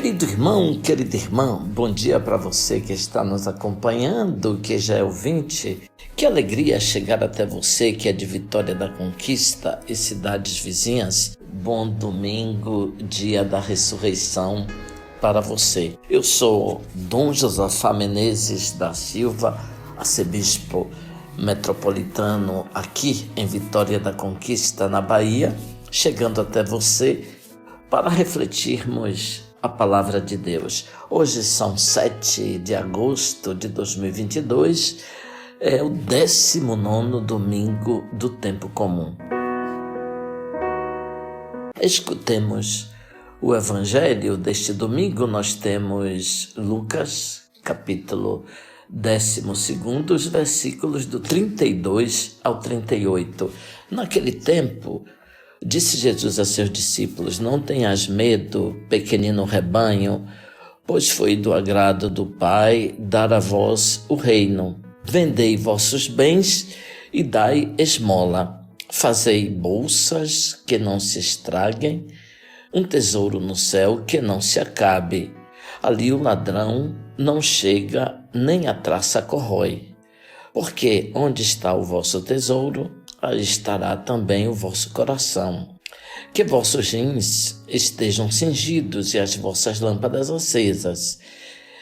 Querido irmão, querida irmã, bom dia para você que está nos acompanhando, que já é ouvinte. Que alegria chegar até você que é de Vitória da Conquista e cidades vizinhas. Bom domingo, dia da ressurreição para você. Eu sou Dom Josafá Menezes da Silva, arcebispo metropolitano aqui em Vitória da Conquista, na Bahia, chegando até você para refletirmos a palavra de Deus. Hoje são 7 de agosto de 2022, é o 19º domingo do tempo comum. Escutemos o evangelho deste domingo. Nós temos Lucas, capítulo 12, os versículos do 32 ao 38. Naquele tempo, disse Jesus a seus discípulos: não tenhas medo, pequenino rebanho, pois foi do agrado do Pai dar a vós o reino. Vendei vossos bens e dai esmola. Fazei bolsas que não se estraguem, um tesouro no céu que não se acabe. Ali o ladrão não chega, nem a traça corrói. Porque onde está o vosso tesouro, aí estará também o vosso coração. Que vossos rins estejam cingidos e as vossas lâmpadas acesas.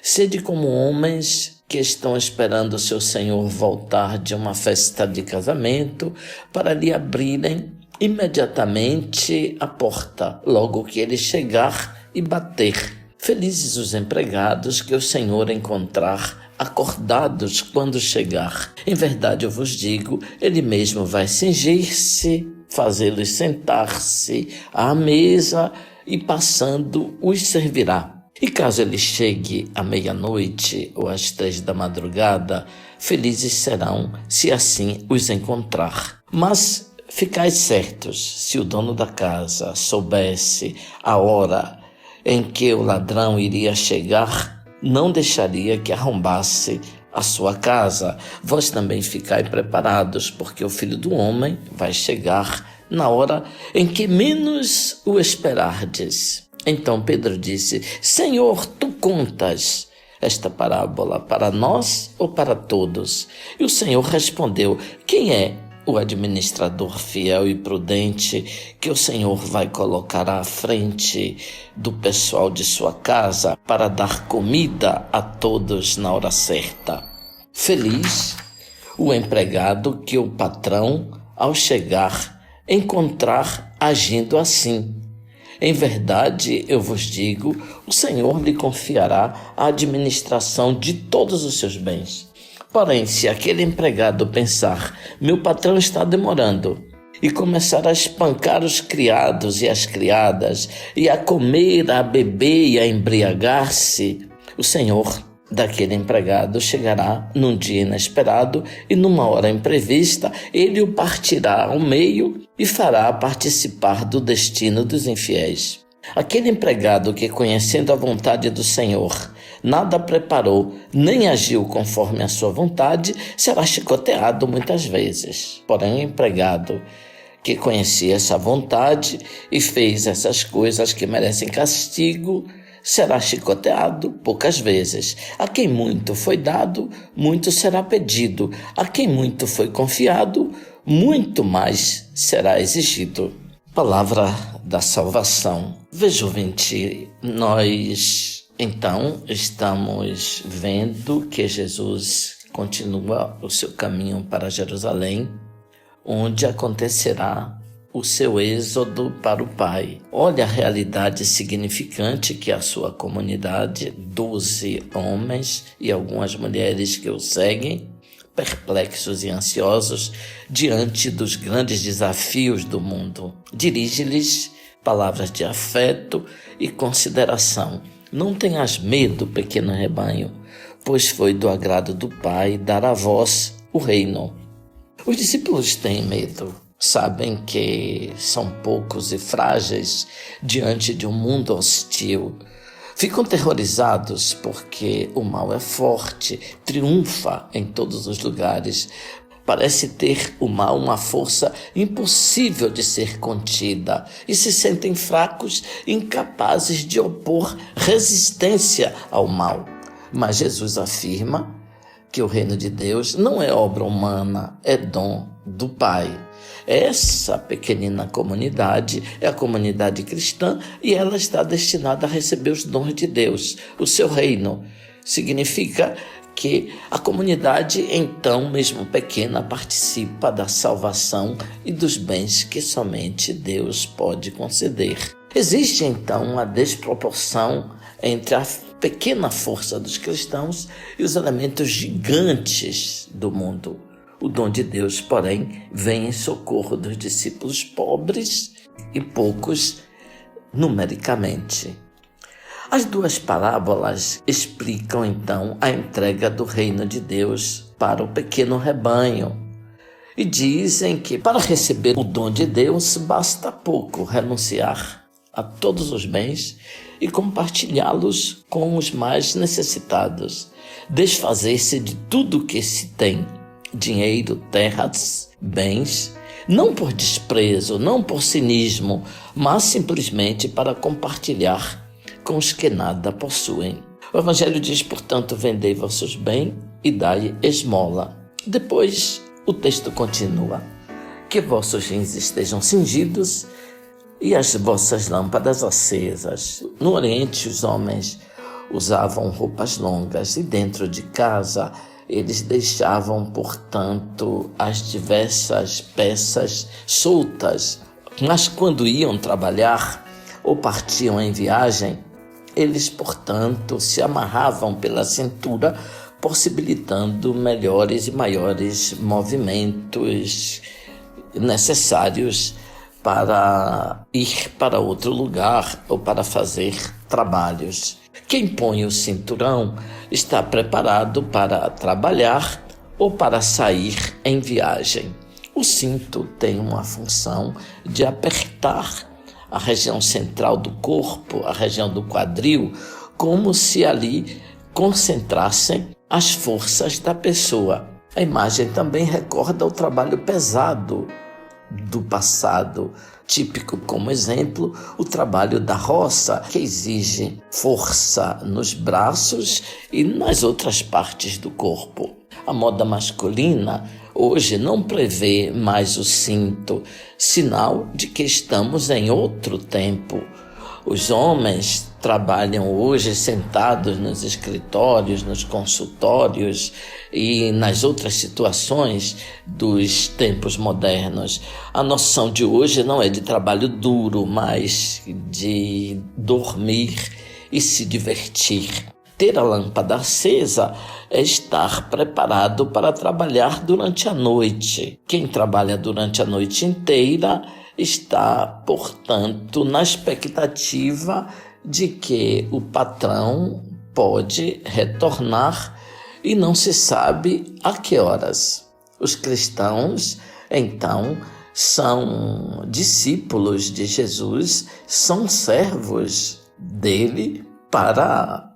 Sede como homens que estão esperando o seu Senhor voltar de uma festa de casamento para lhe abrirem imediatamente a porta, logo que ele chegar e bater. Felizes os empregados que o Senhor encontrar acordados quando chegar. Em verdade eu vos digo, ele mesmo vai cingir-se, fazê-los sentar-se à mesa e passando os servirá. E caso ele chegue à meia-noite ou às 3 da madrugada, felizes serão se assim os encontrar. Mas ficais certos, se o dono da casa soubesse a hora em que o ladrão iria chegar, não deixaria que arrombasse a sua casa. Vós também ficai preparados, porque o Filho do Homem vai chegar na hora em que menos o esperardes. Então Pedro disse: Senhor, tu contas esta parábola para nós ou para todos? E o Senhor respondeu: quem é o administrador fiel e prudente que o Senhor vai colocar à frente do pessoal de sua casa para dar comida a todos na hora certa? Feliz o empregado que o patrão, ao chegar, encontrar agindo assim. Em verdade, eu vos digo, o Senhor lhe confiará a administração de todos os seus bens. Porém, se aquele empregado pensar: meu patrão está demorando, e começar a espancar os criados e as criadas, e a comer, a beber e a embriagar-se, o Senhor daquele empregado chegará num dia inesperado e numa hora imprevista, ele o partirá ao meio e fará participar do destino dos infiéis. Aquele empregado que, conhecendo a vontade do Senhor, nada preparou, nem agiu conforme a sua vontade, será chicoteado muitas vezes. Porém, o empregado que conhecia essa vontade e fez essas coisas que merecem castigo, será chicoteado poucas vezes. A quem muito foi dado, muito será pedido. A quem muito foi confiado, muito mais será exigido. Palavra da salvação. Veja, ouvinte, nós então estamos vendo que Jesus continua o seu caminho para Jerusalém, onde acontecerá o seu êxodo para o Pai. Olha a realidade significante que a sua comunidade, 12 homens e algumas mulheres que o seguem, perplexos e ansiosos diante dos grandes desafios do mundo. Dirige-lhes palavras de afeto e consideração. Não tenhas medo, pequeno rebanho, pois foi do agrado do Pai dar a vós o reino. Os discípulos têm medo. Sabem que são poucos e frágeis diante de um mundo hostil. Ficam terrorizados porque o mal é forte, triunfa em todos os lugares. parece ter o mal uma força impossível de ser contida e se sentem fracos, incapazes de opor resistência ao mal. Mas Jesus afirma que o reino de Deus não é obra humana, é dom do Pai. Essa pequenina comunidade é a comunidade cristã e ela está destinada a receber os dons de Deus. O seu reino significa que a comunidade, então, mesmo pequena, participa da salvação e dos bens que somente Deus pode conceder. Existe, então, uma desproporção entre a pequena força dos cristãos e os elementos gigantes do mundo. O dom de Deus, porém, vem em socorro dos discípulos pobres e poucos numericamente. As duas parábolas explicam, então, a entrega do reino de Deus para o pequeno rebanho e dizem que, para receber o dom de Deus, basta pouco renunciar a todos os bens e compartilhá-los com os mais necessitados, desfazer-se de tudo que se tem, dinheiro, terras, bens, não por desprezo, não por cinismo, mas simplesmente para compartilhar com os que nada possuem. O Evangelho diz, portanto, vendei vossos bens e dai esmola. Depois, o texto continua, que vossos rins estejam cingidos e as vossas lâmpadas acesas. No Oriente, os homens usavam roupas longas e dentro de casa eles deixavam, portanto, as diversas peças soltas. Mas quando iam trabalhar ou partiam em viagem, eles, portanto, se amarravam pela cintura, possibilitando melhores e maiores movimentos necessários para ir para outro lugar ou para fazer trabalhos. Quem põe o cinturão está preparado para trabalhar ou para sair em viagem. O cinto tem uma função de apertar a região central do corpo, a região do quadril, como se ali concentrassem as forças da pessoa. A imagem também recorda o trabalho pesado do passado, típico como exemplo o trabalho da roça, que exige força nos braços e nas outras partes do corpo. A moda masculina hoje não prevê mais o cinto, sinal de que estamos em outro tempo. Os homens trabalham hoje sentados nos escritórios, nos consultórios e nas outras situações dos tempos modernos. A noção de hoje não é de trabalho duro, mas de dormir e se divertir. Ter a lâmpada acesa é estar preparado para trabalhar durante a noite. Quem trabalha durante a noite inteira está, portanto, na expectativa de que o patrão pode retornar e não se sabe a que horas. Os cristãos, então, são discípulos de Jesus, são servos dele para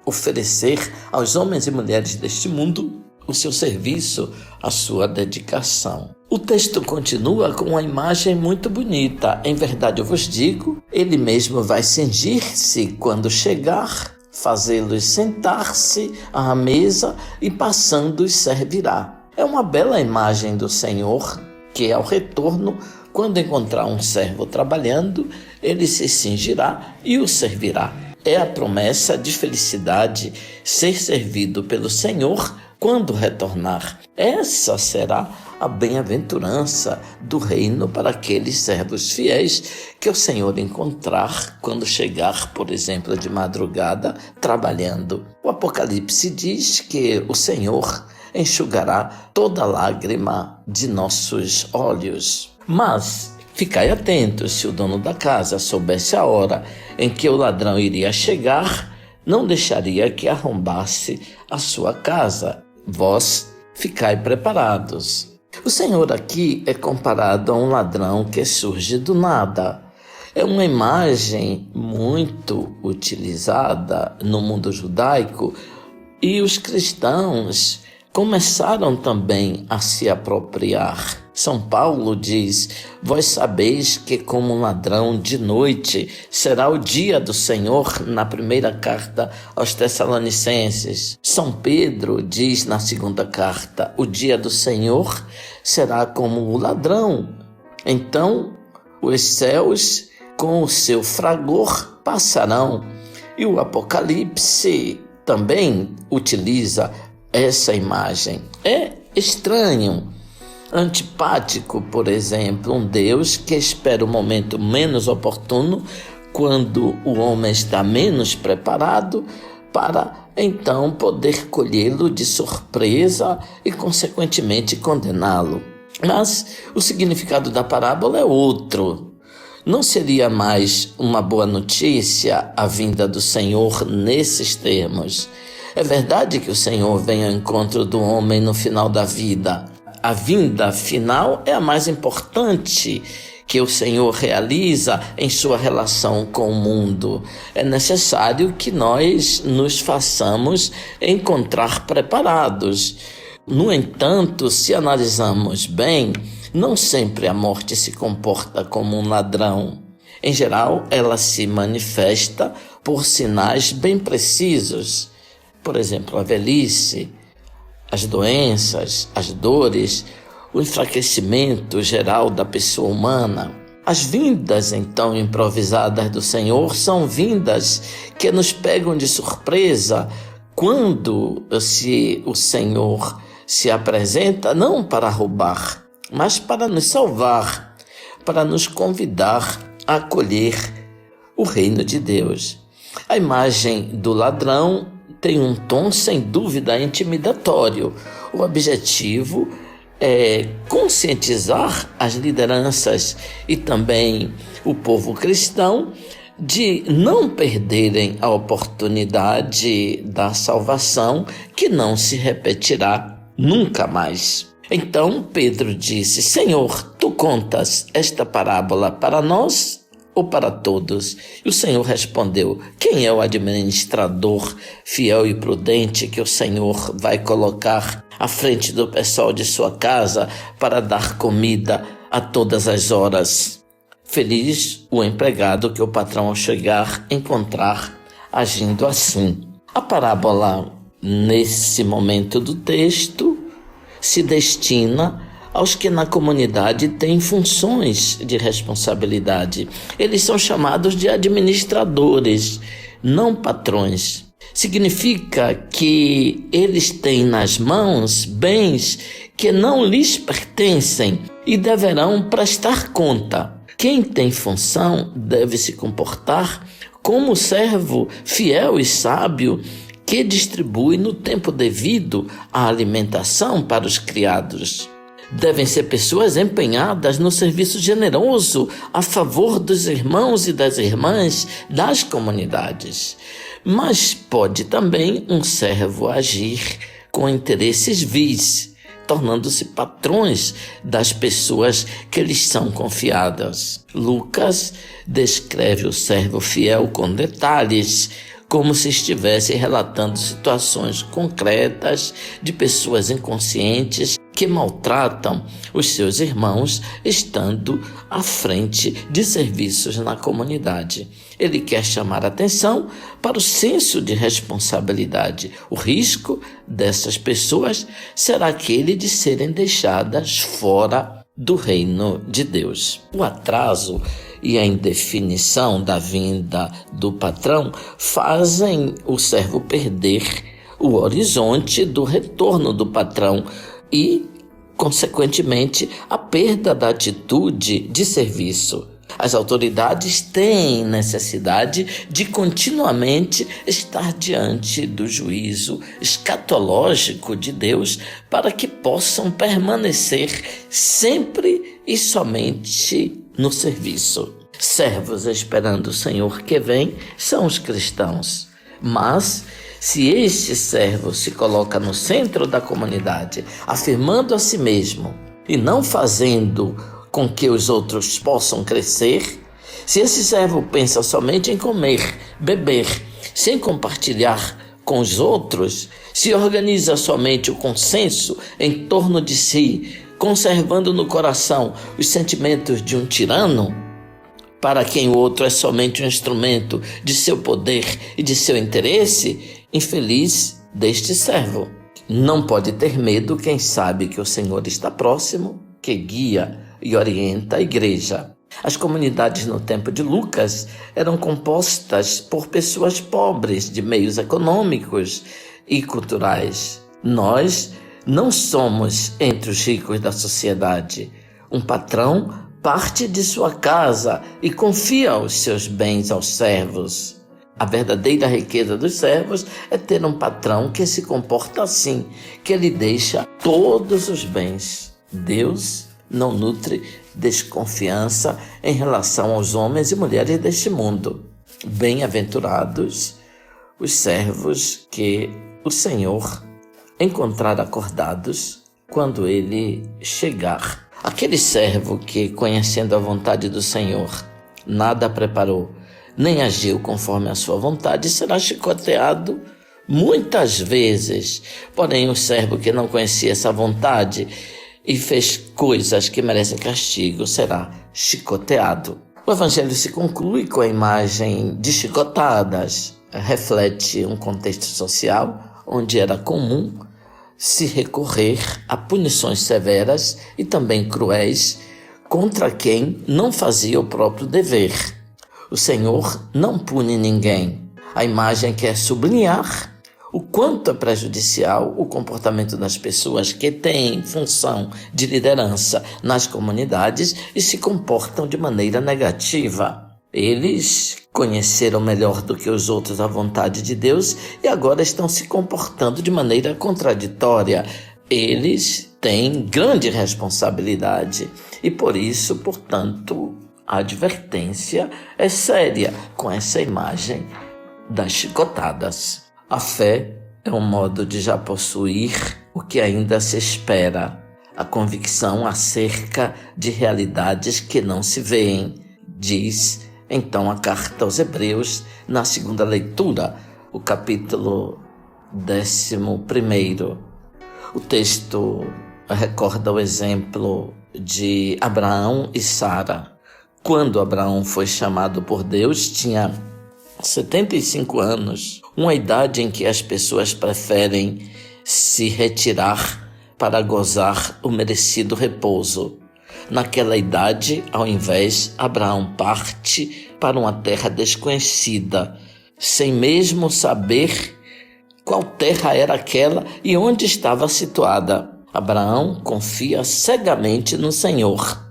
oferecer aos homens e mulheres deste mundo o seu serviço, a sua dedicação. O texto continua com uma imagem muito bonita. Em verdade, eu vos digo, ele mesmo vai cingir-se quando chegar, fazê-los sentar-se à mesa e passando os servirá. É uma bela imagem do Senhor que, ao retorno, quando encontrar um servo trabalhando, ele se cingirá e o servirá. É a promessa de felicidade ser servido pelo Senhor quando retornar. Essa será a bem-aventurança do reino para aqueles servos fiéis que o Senhor encontrar quando chegar, por exemplo, de madrugada, trabalhando. O Apocalipse diz que o Senhor enxugará toda lágrima de nossos olhos. Mas ficai atentos, se o dono da casa soubesse a hora em que o ladrão iria chegar, não deixaria que arrombasse a sua casa. Vós ficai preparados. O Senhor aqui é comparado a um ladrão que surge do nada. É uma imagem muito utilizada no mundo judaico e os cristãos começaram também a se apropriar. São Paulo diz: vós sabeis que como um ladrão de noite será o dia do Senhor, na primeira carta aos Tessalonicenses. São Pedro diz na segunda carta: o dia do Senhor será como o ladrão. Então os céus com o seu fragor passarão. E o Apocalipse também utiliza essa imagem. É estranho, antipático, por exemplo, um Deus que espera o momento menos oportuno, quando o homem está menos preparado, para então poder colhê-lo de surpresa e, consequentemente, condená-lo. Mas o significado da parábola é outro. Não seria mais uma boa notícia a vinda do Senhor nesses termos? É verdade que o Senhor vem ao encontro do homem no final da vida. A vinda final é a mais importante que o Senhor realiza em sua relação com o mundo. É necessário que nós nos façamos encontrar preparados. No entanto, se analisarmos bem, não sempre a morte se comporta como um ladrão. Em geral, ela se manifesta por sinais bem precisos. Por exemplo, a velhice, as doenças, as dores, o enfraquecimento geral da pessoa humana. As vindas, então, improvisadas do Senhor são vindas que nos pegam de surpresa quando o Senhor se apresenta não para roubar, mas para nos salvar, para nos convidar a acolher o reino de Deus. A imagem do ladrão tem um tom, sem dúvida, intimidatório. O objetivo é conscientizar as lideranças e também o povo cristão de não perderem a oportunidade da salvação, que não se repetirá nunca mais. Então Pedro disse: Senhor, tu contas esta parábola para nós ou para todos? E o Senhor respondeu: quem é o administrador fiel e prudente que o Senhor vai colocar à frente do pessoal de sua casa para dar comida a todas as horas? Feliz o empregado que o patrão, ao chegar, encontrar agindo assim. A parábola, nesse momento do texto, se destina aos que na comunidade têm funções de responsabilidade. Eles são chamados de administradores, não patrões. Significa que eles têm nas mãos bens que não lhes pertencem e deverão prestar conta. Quem tem função deve se comportar como servo fiel e sábio que distribui no tempo devido a alimentação para os criados. Devem ser pessoas empenhadas no serviço generoso a favor dos irmãos e das irmãs das comunidades. Mas pode também um servo agir com interesses vis, tornando-se patrões das pessoas que lhes são confiadas. Lucas descreve o servo fiel com detalhes, como se estivesse relatando situações concretas de pessoas inconscientes que maltratam os seus irmãos, estando à frente de serviços na comunidade. Ele quer chamar a atenção para o senso de responsabilidade. O risco dessas pessoas será aquele de serem deixadas fora do reino de Deus. O atraso e a indefinição da vinda do patrão fazem o servo perder o horizonte do retorno do patrão e, consequentemente, a perda da atitude de serviço. As autoridades têm necessidade de continuamente estar diante do juízo escatológico de Deus para que possam permanecer sempre e somente no serviço. Servos esperando o Senhor que vem são os cristãos. Mas, se este servo se coloca no centro da comunidade, afirmando a si mesmo e não fazendo com que os outros possam crescer, se esse servo pensa somente em comer, beber, sem compartilhar com os outros, se organiza somente o consenso em torno de si, conservando no coração os sentimentos de um tirano, para quem o outro é somente um instrumento de seu poder e de seu interesse, infeliz deste servo. Não pode ter medo quem sabe que o Senhor está próximo, que guia e orienta a igreja. As comunidades no tempo de Lucas eram compostas por pessoas pobres de meios econômicos e culturais. Nós não somos entre os ricos da sociedade. Um patrão parte de sua casa e confia os seus bens aos servos. A verdadeira riqueza dos servos é ter um patrão que se comporta assim, que lhe deixa todos os bens. Deus não nutre desconfiança em relação aos homens e mulheres deste mundo. Bem-aventurados os servos que o Senhor encontrar acordados quando ele chegar. Aquele servo que, conhecendo a vontade do Senhor, nada preparou, nem agiu conforme a sua vontade, será chicoteado muitas vezes. Porém, o servo que não conhecia essa vontade e fez coisas que merecem castigo, será chicoteado. O Evangelho se conclui com a imagem de chicotadas. Reflete um contexto social onde era comum se recorrer a punições severas e também cruéis contra quem não fazia o próprio dever. O Senhor não pune ninguém. A imagem quer sublinhar o quanto é prejudicial o comportamento das pessoas que têm função de liderança nas comunidades e se comportam de maneira negativa. Eles conheceram melhor do que os outros a vontade de Deus e agora estão se comportando de maneira contraditória. Eles têm grande responsabilidade e por isso, portanto, a advertência é séria com essa imagem das chicotadas. A fé é um modo de já possuir o que ainda se espera, a convicção acerca de realidades que não se veem, diz então a carta aos Hebreus na segunda leitura, o capítulo 11. O texto recorda o exemplo de Abraão e Sara. Quando Abraão foi chamado por Deus, tinha 75 anos, uma idade em que as pessoas preferem se retirar para gozar o merecido repouso. Naquela idade, ao invés, Abraão parte para uma terra desconhecida, sem mesmo saber qual terra era aquela e onde estava situada. Abraão confia cegamente no Senhor.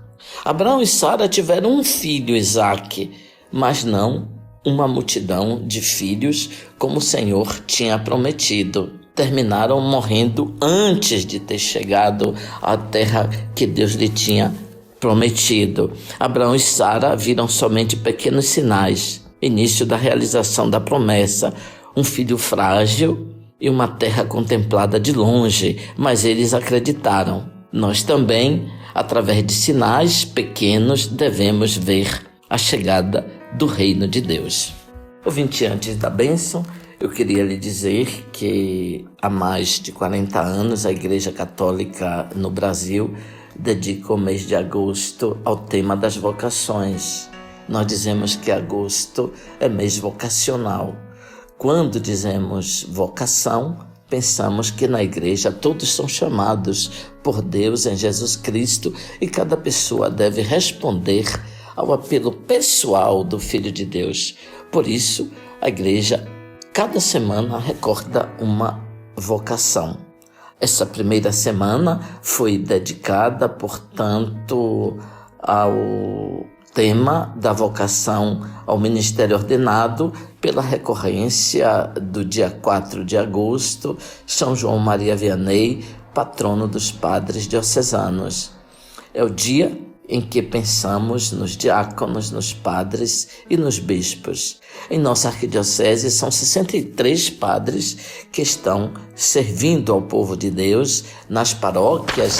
Abraão e Sara tiveram um filho, Isaque, mas não uma multidão de filhos como o Senhor tinha prometido. Terminaram morrendo antes de ter chegado à terra que Deus lhe tinha prometido. Abraão e Sara viram somente pequenos sinais, início da realização da promessa, um filho frágil e uma terra contemplada de longe, mas eles acreditaram. Nós também, através de sinais pequenos, devemos ver a chegada do reino de Deus. Ouvinte, antes da bênção, eu queria lhe dizer que há mais de 40 anos a Igreja Católica no Brasil dedica o mês de agosto ao tema das vocações. Nós dizemos que agosto é mês vocacional. Quando dizemos vocação, pensamos que na igreja todos são chamados por Deus em Jesus Cristo e cada pessoa deve responder ao apelo pessoal do Filho de Deus. Por isso, a igreja, cada semana, recorda uma vocação. Essa primeira semana foi dedicada, portanto, ao tema da vocação ao ministério ordenado pela recorrência do dia 4 de agosto, São João Maria Vianney, patrono dos padres diocesanos. É o dia em que pensamos nos diáconos, nos padres e nos bispos. Em nossa arquidiocese são 63 padres que estão servindo ao povo de Deus nas paróquias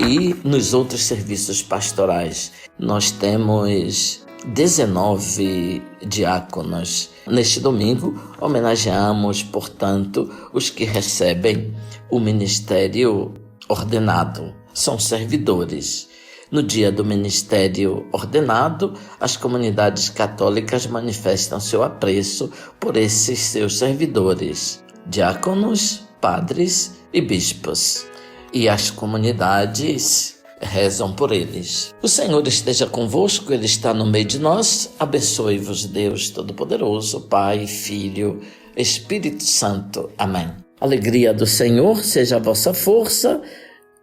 e nos outros serviços pastorais. Nós temos 19 diáconos. Neste domingo, homenageamos, portanto, os que recebem o ministério ordenado. São servidores. No dia do ministério ordenado, as comunidades católicas manifestam seu apreço por esses seus servidores, diáconos, padres e bispos. E as comunidades rezam por eles. O Senhor esteja convosco, Ele está no meio de nós. Abençoe-vos, Deus Todo-Poderoso, Pai, Filho, Espírito Santo. Amém. Alegria do Senhor seja a vossa força.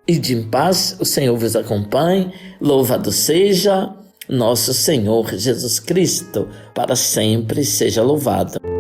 Ide em paz, o Senhor vos acompanhe. Louvado seja nosso Senhor Jesus Cristo, para sempre seja louvado.